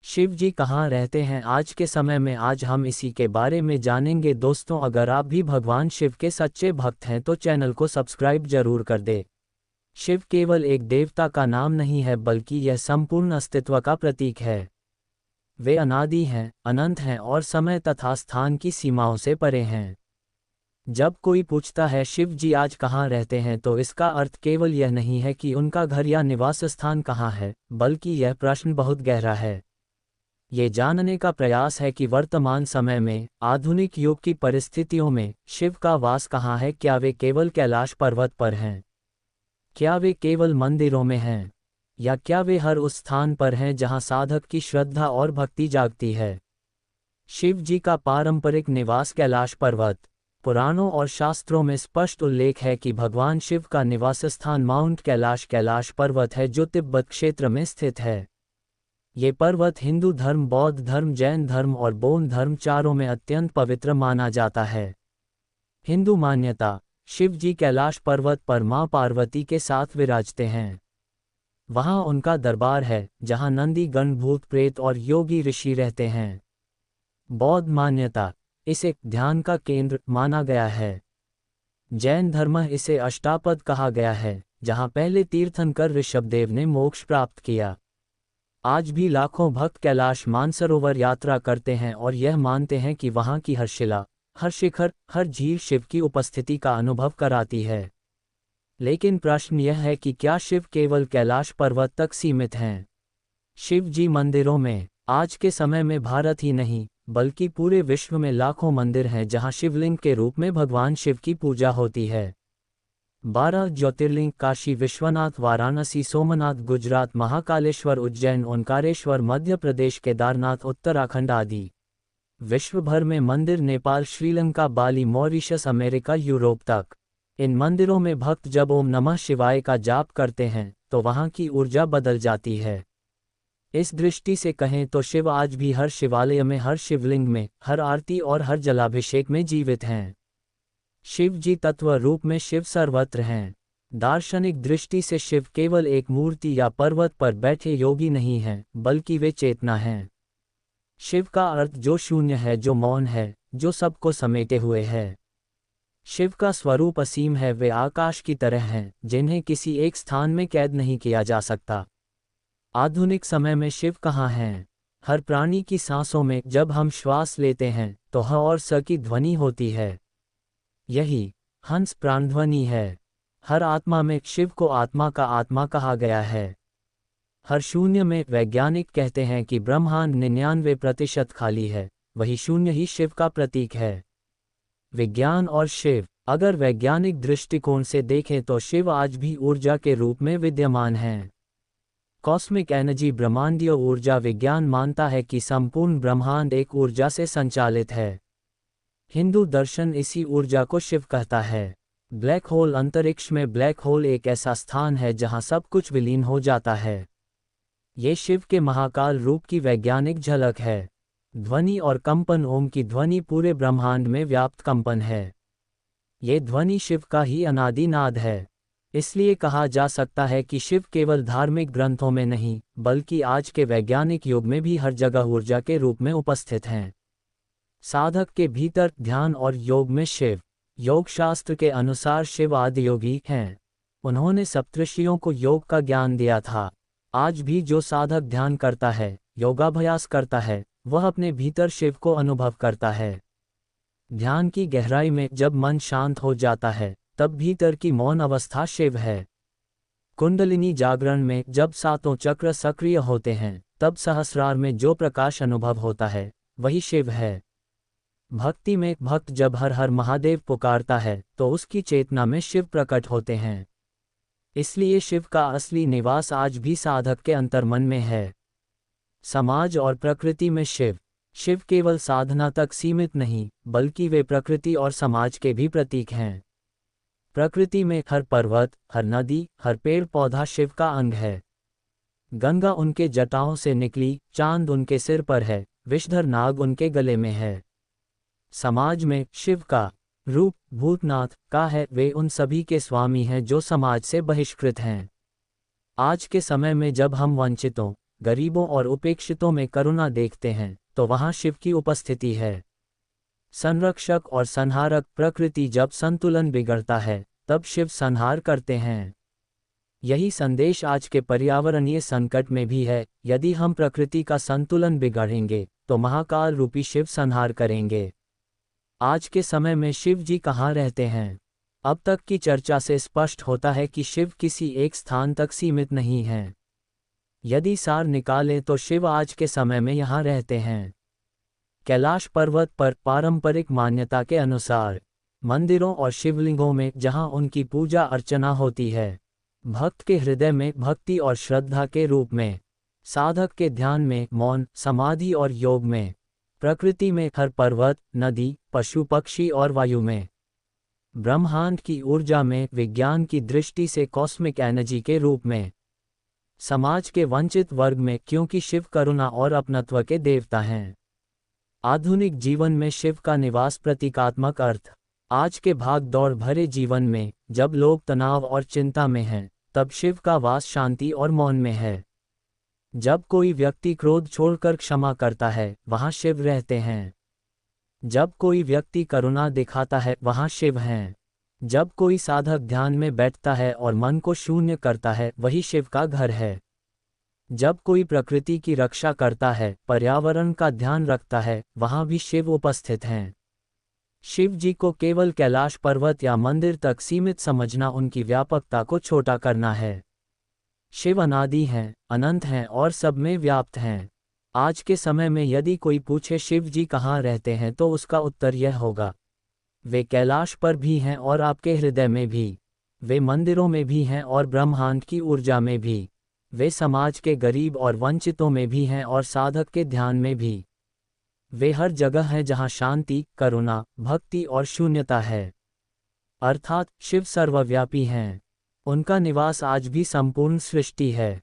शिव जी कहाँ रहते हैं आज के समय में? आज हम इसी के बारे में जानेंगे दोस्तों। अगर आप भी भगवान शिव के सच्चे भक्त हैं तो चैनल को सब्सक्राइब जरूर कर दे। शिव केवल एक देवता का नाम नहीं है बल्कि यह संपूर्ण अस्तित्व का प्रतीक है। वे अनादि हैं, अनंत हैं और समय तथा स्थान की सीमाओं से परे हैं। जब कोई पूछता है शिव जी आज कहाँ रहते हैं तो इसका अर्थ केवल यह नहीं है कि उनका घर या निवास स्थान कहाँ है, बल्कि यह प्रश्न बहुत गहरा है। ये जानने का प्रयास है कि वर्तमान समय में आधुनिक युग की परिस्थितियों में शिव का वास कहाँ है। क्या वे केवल कैलाश पर्वत पर हैं? क्या वे केवल मंदिरों में हैं? या क्या वे हर उस स्थान पर हैं जहाँ साधक की श्रद्धा और भक्ति जागती है? शिव जी का पारंपरिक निवास कैलाश पर्वत। पुराणों और शास्त्रों में स्पष्ट उल्लेख है कि भगवान शिव का निवास स्थान माउंट कैलाश पर्वत है जो तिब्बत क्षेत्र में स्थित है। ये पर्वत हिंदू धर्म, बौद्ध धर्म, जैन धर्म और बौद्ध धर्म चारों में अत्यंत पवित्र माना जाता है। हिंदू मान्यता, शिव जी कैलाश पर्वत पर मां पार्वती के साथ विराजते हैं। वहां उनका दरबार है जहां नंदी गण, भूत प्रेत और योगी ऋषि रहते हैं। बौद्ध मान्यता, इसे ध्यान का केंद्र माना गया है। जैन धर्म, इसे अष्टापद कहा गया है जहां पहले तीर्थंकर ऋषभदेव ने मोक्ष प्राप्त किया। आज भी लाखों भक्त कैलाश मानसरोवर यात्रा करते हैं और यह मानते हैं कि वहां की हर शिला, हर शिखर, हर झील शिव की उपस्थिति का अनुभव कराती है। लेकिन प्रश्न यह है कि क्या शिव केवल कैलाश पर्वत तक सीमित हैं? शिव जी मंदिरों में आज के समय में भारत ही नहीं बल्कि पूरे विश्व में लाखों मंदिर हैं जहां शिवलिंग के रूप में भगवान शिव की पूजा होती है। 12 ज्योतिर्लिंग काशी विश्वनाथ, वाराणसी, सोमनाथ गुजरात, महाकालेश्वर उज्जैन, ओंकारेश्वर मध्य प्रदेश, केदारनाथ उत्तराखंड आदि। विश्व भर में मंदिर नेपाल, श्रीलंका, बाली, मॉरिशस, अमेरिका, यूरोप तक। इन मंदिरों में भक्त जब ओम नमः शिवाय का जाप करते हैं तो वहां की ऊर्जा बदल जाती है। इस दृष्टि से कहें तो शिव आज भी हर शिवालय में, हर शिवलिंग में, हर आरती और हर जलाभिषेक में जीवित हैं। शिव जी तत्व रूप में शिव सर्वत्र हैं। दार्शनिक दृष्टि से शिव केवल एक मूर्ति या पर्वत पर बैठे योगी नहीं हैं बल्कि वे चेतना हैं। शिव का अर्थ जो शून्य है, जो मौन है, जो सबको समेटे हुए है। शिव का स्वरूप असीम है। वे आकाश की तरह हैं जिन्हें किसी एक स्थान में कैद नहीं किया जा सकता। आधुनिक समय में शिव कहाँ हैं? हर प्राणी की सांसों में जब हम श्वास लेते हैं तो ह और स की ध्वनि होती है। यही हंस प्राणध्वनि है। हर आत्मा में शिव को आत्मा का आत्मा कहा गया है। हर शून्य में वैज्ञानिक कहते हैं कि ब्रह्मांड 99% खाली है, वही शून्य ही शिव का प्रतीक है। विज्ञान और शिव, अगर वैज्ञानिक दृष्टिकोण से देखें तो शिव आज भी ऊर्जा के रूप में विद्यमान हैं। कॉस्मिक एनर्जी, ब्रह्मांडीय ऊर्जा। विज्ञान मानता है कि संपूर्ण ब्रह्मांड एक ऊर्जा से संचालित है। हिंदू दर्शन इसी ऊर्जा को शिव कहता है। ब्लैक होल, अंतरिक्ष में ब्लैक होल एक ऐसा स्थान है जहां सब कुछ विलीन हो जाता है। ये शिव के महाकाल रूप की वैज्ञानिक झलक है। ध्वनि और कंपन, ओम की ध्वनि पूरे ब्रह्मांड में व्याप्त कंपन है। ये ध्वनि शिव का ही अनादि नाद है। इसलिए कहा जा सकता है कि शिव केवल धार्मिक ग्रंथों में नहीं बल्कि आज के वैज्ञानिक युग में भी हर जगह ऊर्जा के रूप में उपस्थित हैं। साधक के भीतर ध्यान और योग में शिव। योग शास्त्र के अनुसार शिव आदि योगी हैं। उन्होंने सप्तऋषियों को योग का ज्ञान दिया था। आज भी जो साधक ध्यान करता है, योगाभ्यास करता है, वह अपने भीतर शिव को अनुभव करता है। ध्यान की गहराई में जब मन शांत हो जाता है तब भीतर की मौन अवस्था शिव है। कुंडलिनी जागरण में जब सातों चक्र सक्रिय होते हैं तब सहस्रार में जो प्रकाश अनुभव होता है वही शिव है। भक्ति में भक्त जब हर हर महादेव पुकारता है तो उसकी चेतना में शिव प्रकट होते हैं। इसलिए शिव का असली निवास आज भी साधक के अंतर्मन में है। समाज और प्रकृति में शिव। शिव केवल साधना तक सीमित नहीं बल्कि वे प्रकृति और समाज के भी प्रतीक हैं। प्रकृति में हर पर्वत, हर नदी, हर पेड़ पौधा शिव का अंग है। गंगा उनके जटाओं से निकली, चांद उनके सिर पर है, विषधर नाग उनके गले में है। समाज में शिव का रूप भूतनाथ का है। वे उन सभी के स्वामी हैं जो समाज से बहिष्कृत हैं। आज के समय में जब हम वंचितों, गरीबों और उपेक्षितों में करुणा देखते हैं, तो वहाँ शिव की उपस्थिति है। संरक्षक और संहारक, प्रकृति जब संतुलन बिगड़ता है, तब शिव संहार करते हैं। यही संदेश आज के पर्यावरणीय संकट में भी है। यदि हम प्रकृति का संतुलन बिगाड़ेंगे, तो महाकाल रूपी शिव संहार करेंगे। आज के समय में शिव जी कहाँ रहते हैं? अब तक की चर्चा से स्पष्ट होता है कि शिव किसी एक स्थान तक सीमित नहीं हैं। यदि सार निकालें तो शिव आज के समय में यहाँ रहते हैं। कैलाश पर्वत पर पारंपरिक मान्यता के अनुसार मंदिरों और शिवलिंगों में जहाँ उनकी पूजा अर्चना होती है, भक्त के हृदय में भक्ति और श्रद्धा के रूप में, साधक के ध्यान में, मौन, समाधि और योग में, प्रकृति में, हर पर्वत, नदी, पशु पक्षी और वायु में, ब्रह्मांड की ऊर्जा में, विज्ञान की दृष्टि से कॉस्मिक एनर्जी के रूप में, समाज के वंचित वर्ग में, क्योंकि शिव करुणा और अपनत्व के देवता हैं। आधुनिक जीवन में शिव का निवास प्रतीकात्मक अर्थ। आज के भाग दौड़ भरे जीवन में, जब लोग तनाव और चिंता में हैं, तब शिव का वास शांति और मौन में है। जब कोई व्यक्ति क्रोध छोड़कर क्षमा करता है, वहाँ शिव रहते हैं। जब कोई व्यक्ति करुणा दिखाता है, वहाँ शिव हैं। जब कोई साधक ध्यान में बैठता है और मन को शून्य करता है, वही शिव का घर है। जब कोई प्रकृति की रक्षा करता है, पर्यावरण का ध्यान रखता है, वहाँ भी शिव उपस्थित हैं। शिव जी को केवल कैलाश पर्वत या मंदिर तक सीमित समझना उनकी व्यापकता को छोटा करना है। शिव अनादि हैं, अनंत हैं और सब में व्याप्त हैं। आज के समय में यदि कोई पूछे शिव जी कहाँ रहते हैं, तो उसका उत्तर यह होगा, वे कैलाश पर भी हैं और आपके हृदय में भी। वे मंदिरों में भी हैं और ब्रह्मांड की ऊर्जा में भी। वे समाज के गरीब और वंचितों में भी हैं और साधक के ध्यान में भी। वे हर जगह हैं जहाँ शांति, करुणा, भक्ति और शून्यता है। अर्थात शिव सर्वव्यापी हैं। उनका निवास आज भी संपूर्ण सृष्टि है।